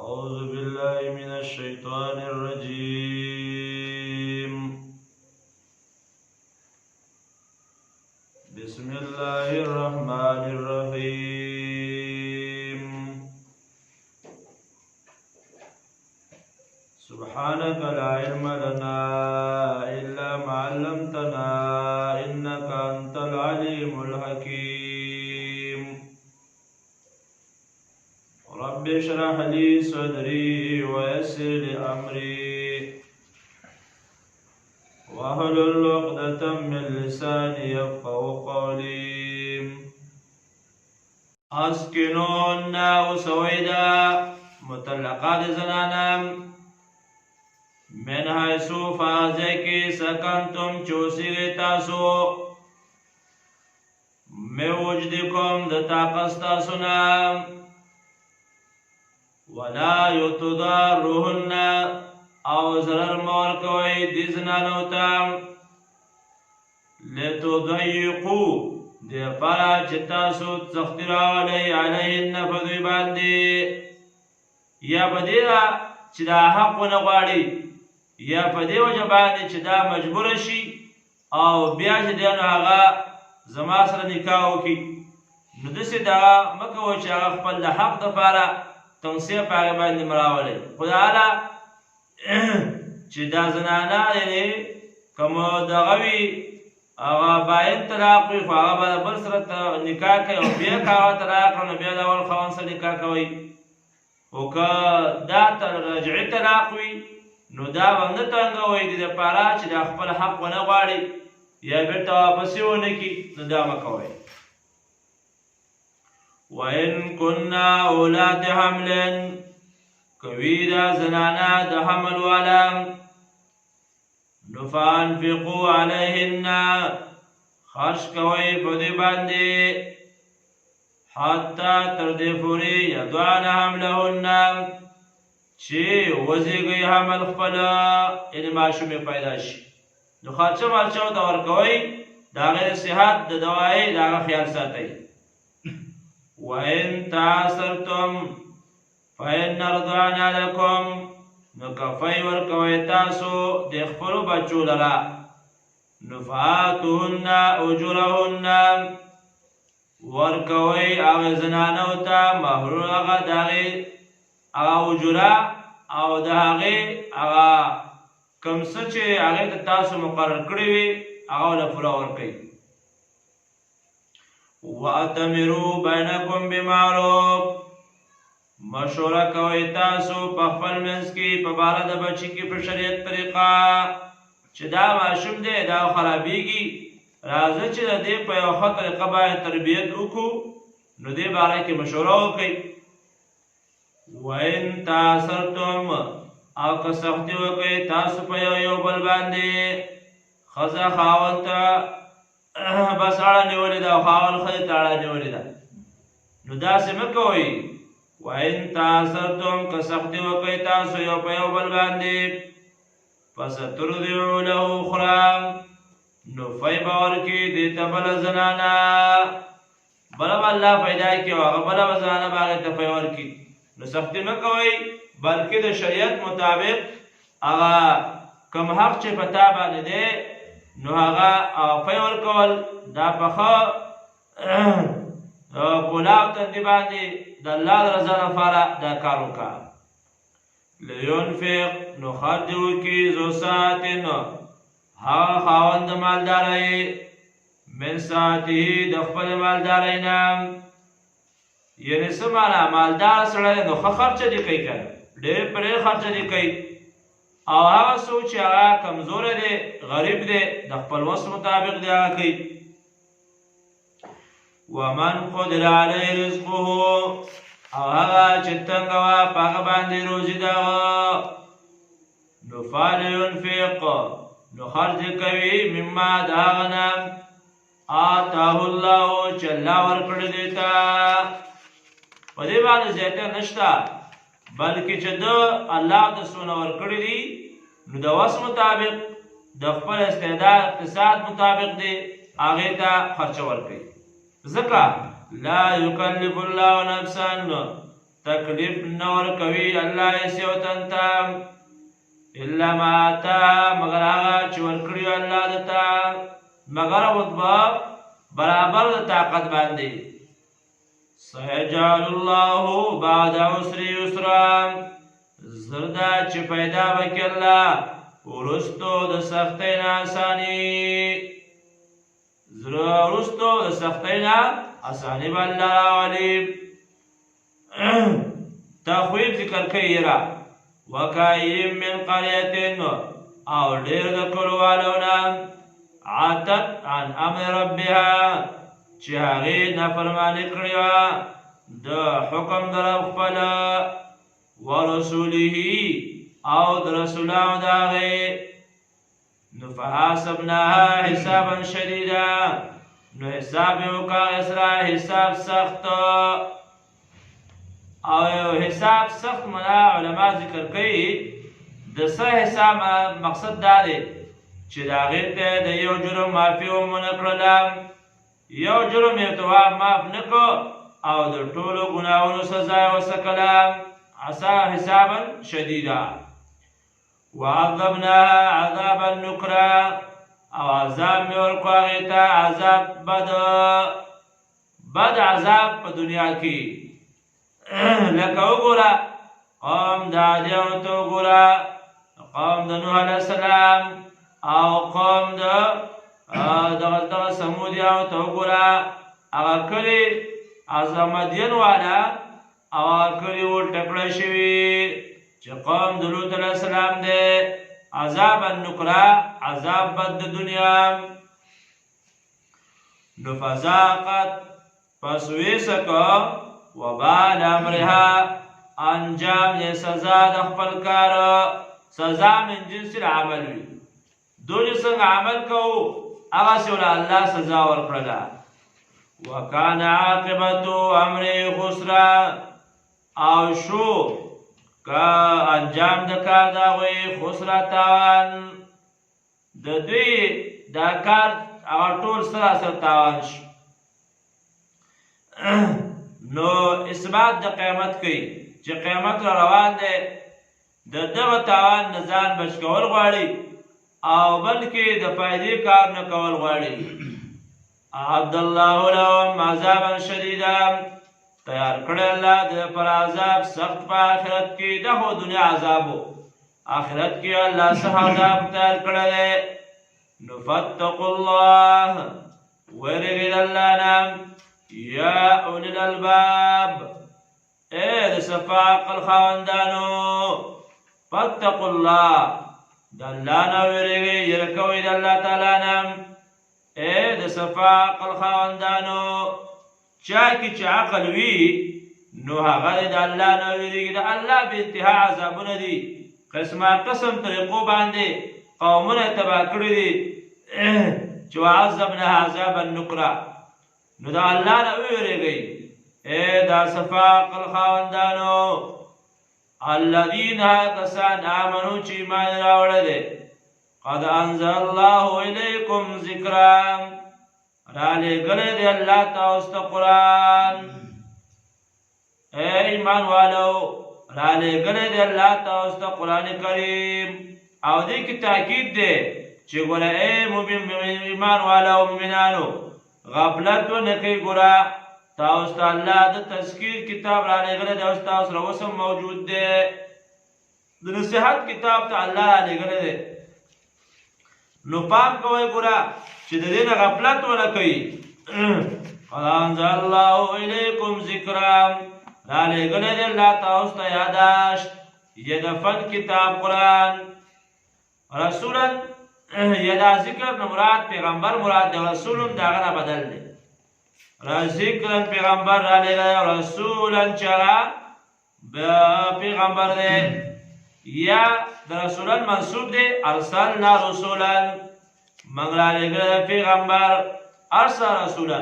أعوذ بالله من الشيطان الرجيم. بسم الله الرحمن الرحيم. سبحانك لا علم لنا إلا ما علمتنا إنك أنت العليم الحكيم. رب اشرح لي صدري ويسر لي أمري واحلل عقدة من لساني يفقهوا قولي. اسكنون وسويدا مطلقات زنانم من حيث فازکی سکنتم چوسی تاسو میں وجدکم دطاقت تاسونا ولا يتضارهن او ضرر مور کوي دي زنانو ته لتضيقوا دي فرا چتاسو سختی راولی علیهن فدوی باندې یا بدیرا چې دا حق ونغواړي یا په دې وجه باندې چې دا مجبور شي او بیا چې دی نو هغه زما سره نکاح وکړي نو داسې دا مه کوئ چې هغه خپل د حق دپاره تنصیه په هغې باندې مراولی خو تعالی چې دا زنانه یعنې که مو دغه وي هغه باید طلاق وي خو هغه به بل سره نکاح کوي او بیا که هغه طلاق کړه نو بیا د اول خاوند سره نکاح کوئ خو که دا رجعي طلاق وي نو دا به نه تنګوئ د دې دپاره چې دا خپل حق ونه غواړي یا بېرته واپسې ونه کړي نو دا مه کوئ. وَإِن كُنَّا أُولَاتِ حَمْلٍ کوي دا زنانه د حمل والا نو فانفقوا علیهن خرج کوئ په دې باندې حتی تر دې پورې یضعن حملهن چې وزیږي حمل خپل یعنې ماشومې پیدا شي نو خرچه مارچه ورته ورکوئ د هغې د صحت د دوایۍ د هغه خیال ساتئ. وَإِن تَعَسَرْتُمْ فَإِنَّ رَضَعْنَ لَكُمْ نو کفی ورکوئ تاسو د خپلو بچو لره نو فآتوهن أجورهن ورکوئ هغې زنانو ته مهرونه هغه د هغې هغه اجوره او د هغې هغه کوم څه چې هغې ته تاسو مقرر کړي وي هغه ورله پوره ورکوئ. وَأَتَمِرُوا بَيْنَكُمْ بِمَعْرُوف مشوره کوئ تاسو په خپل منځ کې په باره د بچي کې په شریعت طریقه چې دا ماشوم دی دا خرابېږي راځه چې د دې په یوه ښه طریقه باندې تربیت وکړو نو دې باره کې مشوره وکړئ. وَإِن تَعَسَرْتُمْ او که سختي وکړئ تاسو په یو بل باندې ښځه خاوند ته بس اړه نیولې ده او خاوند ښځې ته اړه نیولې ده نو داسې مه کوئ. وَإِن تَعَسَرْتُمْ که سختي وکړئ تاسو یو په یو بل باندې فَسَتُرْضِعُ لَهُ أُخْرَى نو فی به ورکړي دې ته بله زنانه بله به الله پیدا کړي او هغه بله به زنانه به هغې ته فی ورکړي نو سختي مه کوئ بلکې د شریعت مطابق هغه کوم حق چې په تا باندې دی نو هغه فی ورکول دا په ښه کلاو تندي باندې د الله د رضا لپاره دا کار وکړه. لینفق نو خرج وکړي ذو ساعة هغه خاوند د مالدارۍ من ساعته د خپل مالدارۍ نه یعنې څه معنا مالدار سړی نو ښه خرچه دې کوي که ډېر پرې خرچه دې کوي او هغه څوک چې هغه کمزوری دی غریب دی د خپل وس مطابق دی هغه کوي. ومن قدر علیه رزقه او هغه چې تنګه وه په هغه باندې روزي د هغه نو فلینفق نو خرج کوي مما د هغه نه آتاه الله چې الله ورکړی دی ته په دې باندې زیاته نشته بلکې چې ده الله د څونه ورکړي دي نو د وس مطابق د خپل استعداد اقتصاد مطابق دی هغې ته خرچه ورکوي ځکه لا یکلف الله نفسا تکلیف نور کوي الله ایس یو تن ته الا ما آتا مگر هغه چې ورکړي الله دته مگر رتبه برابر د طاقت باندې سيجعل الله بعد عسر يسرا زردا چې پیدا وکړي الله ورستو د سختۍ نه آساني ورستو د سختۍ نه آساني به الله راولي تخویف ذکر کوي را وکایم من قرية او ډېر د کلیوالو نه عاتت عن امر ربها چې هغې نافرماني کړې وه د حکم د رب خپل ورسوله او د رسولانو د هغې نو فحاسبناها حسابا شدیدا نو حساب یې وکړه اسرا حساب سخت او حساب سخت منا علما ذکر کوي د څه حساب مقصد دا دی چې د هغې ته د یو جرم معافي ونه کړله یو جرم یې تواب معاف نه کړو او د ټولو ګناهونو سزا یې وسکله عسا حسابا شدیدا وعذبناها عذابا نکرا او عذاب مې ورکړو هغې ته عذاب بد عذاب په دنیا کې لکه وګوره قوم د عادیانو ته وګوره قوم د نوح علیه السلام او قوم د دغه سمودیانو ته وګوره هغه کلي مدین والا او هغه کلي ورټکړه شوي چې قوم د لوط علیه السلام دی عذاب النکرا عذاب بد د دنیا نو فذاقت پس ویسکه وبال امرها انجام یې سزا د خپل کار سزا من جنس العمل وي دوی څنګه عمل کوو هغسې ول الله سزا ورکړله وکان عاقبت امر خسرا او شو که انجام د کار د هغوی خسرا تاوان د دوی دا کار هغه ټول سراسر تاوان شو نو اثبات د قیامت کوي چې قیامت را روان دی د دغه تاوان نه ځان بچ کول غواړي او بلکې د فایدې کار نه کول غواړي اعد الله لهم عذابا شدیدا تیار کړی الله د پر عذاب سخت په آخرت کې د خو دنیا عذاب آخرت کې الله څخه عذاب تیار کړی دی نو فاتقوا الله ویریږئ د الله نه یا اولی الالباب اے د صفا عقل خاوندانو فاتقوا الله د الله نه ویریږئ یره کوئ د الله تعالی نه اے د صفا عقل خاوندانو چا کې چې عقل وي نو هغه د الله نه ویریږي د الله به انتها عذابونه دي قسمه قسم طریقو باندې قومونه تباه کړي دي چې وعذبناها عذابا نکرا نو دا الله نه ویریږئ اے دا صفا عقل خاوندانو الذین کسان آمنو چې ایمان راوړی دی قد انزل الله الیکم ذکرا را لېږلی دی الله تاسو ته قرآن اے ایمان والو را لېږلی دی الله تاسو ته قرآن کریم او دې کې تاکید دی چې ګوره اے ایمان والو مؤمنانو غفلت ونه کوئ ګوره تاسو ته الله د تذکیر کتاب را لېږلی دی اوس تاسو سره اوس هم موجود دی د نصیحت کتاب ته الله را لېږلی دی نو پام کوئ ګوره چې د دې نه غفلت ونه کوئ قد انزل الله الیکم ذکرا را لېږلی دی الله تاسو ته یاداشت یې د فن کتاب قرآن رسولا یا دا ذکر نه مراد پیغمبر مراد دی رسول د هغه نه بدل دی ذکر پیغمبر را لېږلی رسولا چې هغه پیغمبر دی یا د رسولا منصوب دی ارسلنا رسولا موږ را لېږلی پیغمبر ارسل رسولا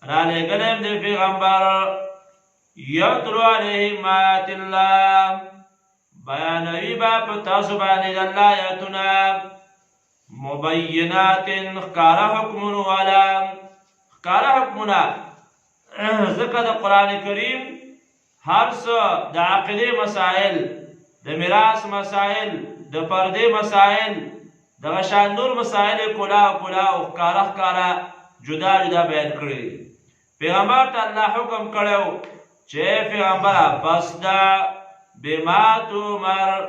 را لېږلی دی پیغمبر یتلو علیهم آیات الله بیانوي به په تاسو باندې د الله آیاتونه مبینات ښکاره حکمونه والا ښکاره حکمونه ځکه د قرآن کریم هر څه د عقیدې مسائل، د میراث مسائل، د پردې مسائل، دغه شان نور مسائل کلا کلا او ښکاره ښکاره جدا جدا بیان کړي. پیغمبر ته الله حکم کړو چې پیغمبره فاصدع بما تؤمر،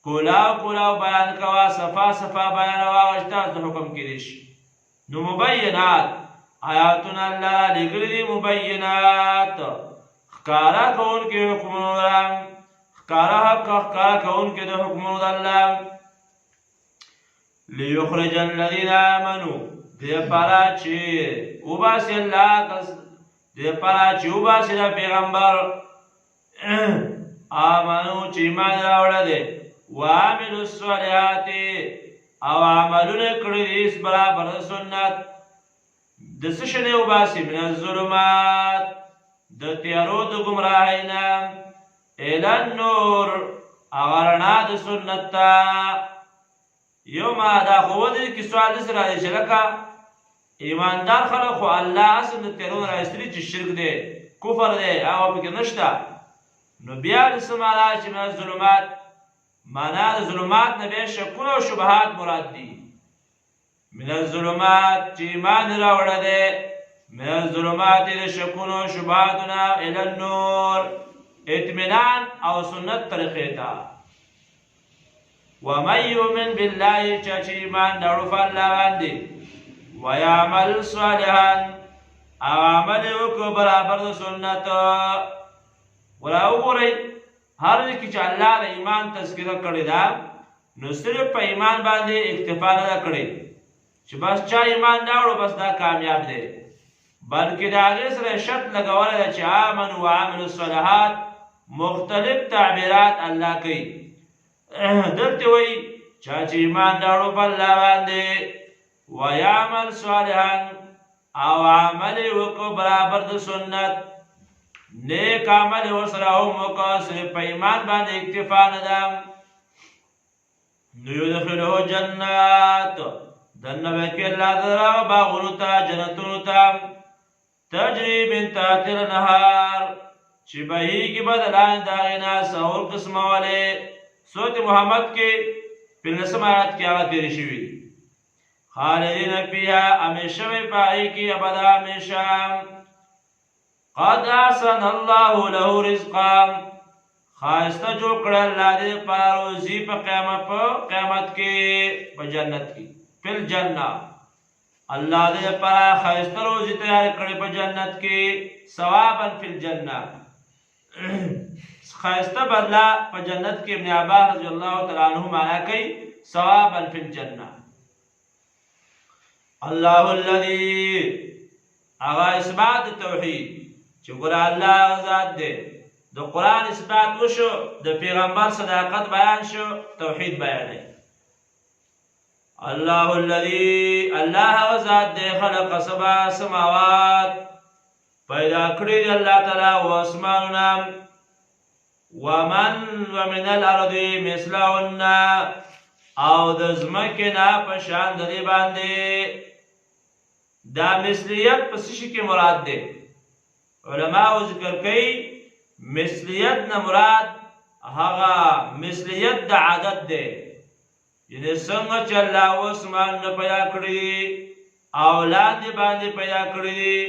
کلا کلا بیان کوا، صفا صفا بیان واغ تاسو حکم کړي شي. نو مبینات آیاتنا الله لګړي دي، مبینات ښکارا کوونکي حکمونه، ښکارا حق ښکارا کوونکي د حکمونو د الله. ليخرج الذين آمنوا دې پاره چې وباسي الله کس، دې پاره چې وباسي د پیغمبر آمنو چې ایمان راوړل دي، وعملوا الصالحات او عملونه کړی دي برابر سنت. د څه شی نه وباسي؟ من الظلمات، د تیارو د ګمراهۍ نه، الی النور، هغه رڼا د سنت ته. یو ما دا خو ودې کې سوال داسې راځي چې لکه ایماندار خلک خو الله اصل د تیارو نه راایستلي چې شرک دی، کفر دی، هغه پکې نشته. نو بیا د څه معنا چې من الظلمات، معنا د ظلمات نه بیا شکونه او شبهات مراد دي. من الظلمات چې ایمان راوړی دی، من الظلمات د شکونو او شبهاتونه، الی النور، اطمینان او سنت طریقې ته. ومن یؤمن بالله، چا چې ایمان راوړو په الله باندې، ویعمل صالحا او عمل وکړو برابر د سنت. ولا وګورئ هر کې چې الله د ایمان تذکره کړې ده، نو صرف په ایمان باندې اکتفا نه ده کړې چې بس چا ایمان راوړو بس دا کامیاب دی، بلکې د هغې سره شرط لګولی ده چې آمنوا وعملوا الصالحات. مختلف تعبیرات الله کوي. دلته وایي چا چې ایمان راوړو په الله باندې، ویعمل صالحا او عمل وکړو برابر د سنت، نیک عمل ورسره هم وکړه، صرف په ایمان باندې اکتفا نه ده. نو یدخله جنات، دننه به کې الله تعالی باغونو ته، جنتونو ته، تجري من تحت الانهار، چې بهیږي به د لاندې د هغې نه څلور قسمه ولې. سورت محمد کې 15 آیات کې هغه تېرې شوي دي. خالدین فیها، همیشه به په هغې کې ابدا همیشه. قد احسن الله له رزقا، خاسته جوړ کړی الله دې لپاره روزي په قیامت کې، په جنت کې، فی الجنه. الله دې لپاره خاسته روزي تیار کړی په جنت کې، ثوابا فی الجنه، خاسته بدله په جنت کې. ابن عباس رضی الله تعالی عنه معنا کوي ثوابا فی الجنه. الله الذي، هغه اثبات توحید چې ګوره الله ذات دی. د قرآن اثبات وشو، د پیغمبر صداقت بیان شو، توحید بیان دی. الله الذي، الله هغه ذات دی خلق 7 سماوات، پیدا کړي دی الله تعالی و اسمانونه، ومن الارض مثلهن، او د ځمکې نه په شان د دې باندې. دا مثلیت په څه شي کې مراد دی؟ علماء ذکر کوي مثلیت نه مراد هغه مثلیت د عادت دی، یعنی څنګه چې الله اسمانونه پیدا کړي او لاندې باندې پیدا کړي دي،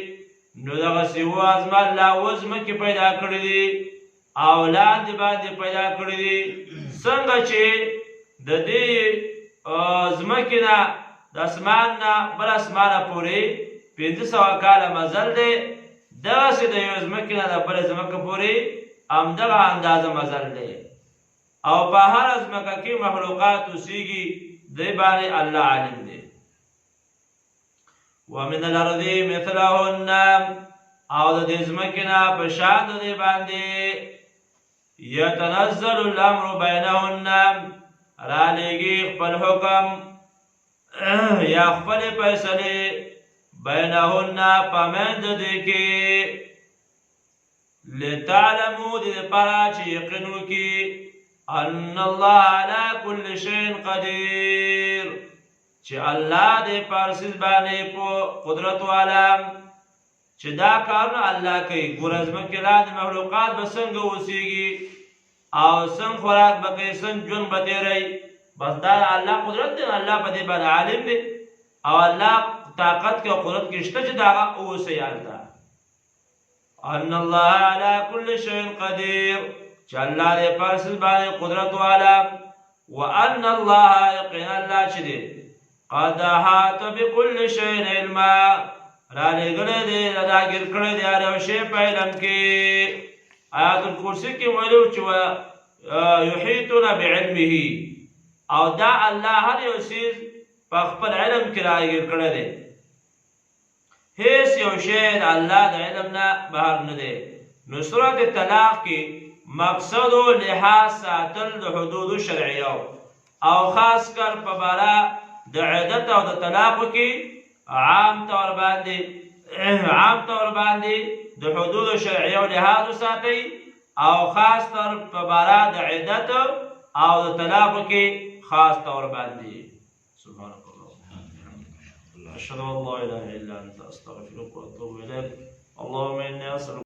نو دغسې وازمه الله ځمکې پیدا کړي دي او لاندې باندې پیدا کړي دي. څنګه چې د دې ځمکې نه د اسمان نه بل اسمانه پورې 500 کاله مزل دی، دغسې د یو ځمکې نه د بلې ځمکې پورې همدغه اندازه مزل دی. او په هره ځمکه کې مخلوقات اوسېږي، دې باندې الله عالم دی. ومن الارض مثلهن، او د دې ځمکې نه په شان د دې باندې. یتنزل الامر بینهن، رالیږي خپل حکم یا خپل فیصلې، بینهن په منځ د دې کې، لتعلمو دې دپاره چې یقین وکړي، ان الله علی کل شیء قدیر، چې الله دې په هر څیز باندې په قدرت والا. چې دا کارونه الله کوي. ګوره ځمکې لاندې مخلوقات به څنګه اوسېږي او څنګه خوراک به کوي، څنګه ژوند به تېروي، بس دا الله قدرت دی. الله په دې باندې عالم دی او الله طاقت کې او قدرت کې شته چې دا هغه اوسئ هلته. ان الله على كل شيء قدير، چې الله دې په هر څه باندې قدرت والا. وان الله یقینا الله چې دی قد احاط بكل شيء علما، را لېږلی دی راګیر کړی دی هر یو شی په علم کې. آیات الکرسي کې ویلو چې یحیطون بعلمه، او دا الله هر یو څیز په خپل علم کې راګیر کړی دی. هیڅ یو شی د الله د علم نه بهر نه دی. نو سورت طلاق کې مقصد و لحاظ ساتل د حدودو شرعیو او خاص کر په باره د عدت او د طلاقو کې عام طور باندې د حدودو شرعیو لحاظ وساتئ او خاص طور په باره د عدت او د طلاقو کې خاص طور باندې. سبحانك اللهم اشهد ان لا اله الا انت استغفرك واتوب اليك. اللهم اني اسالك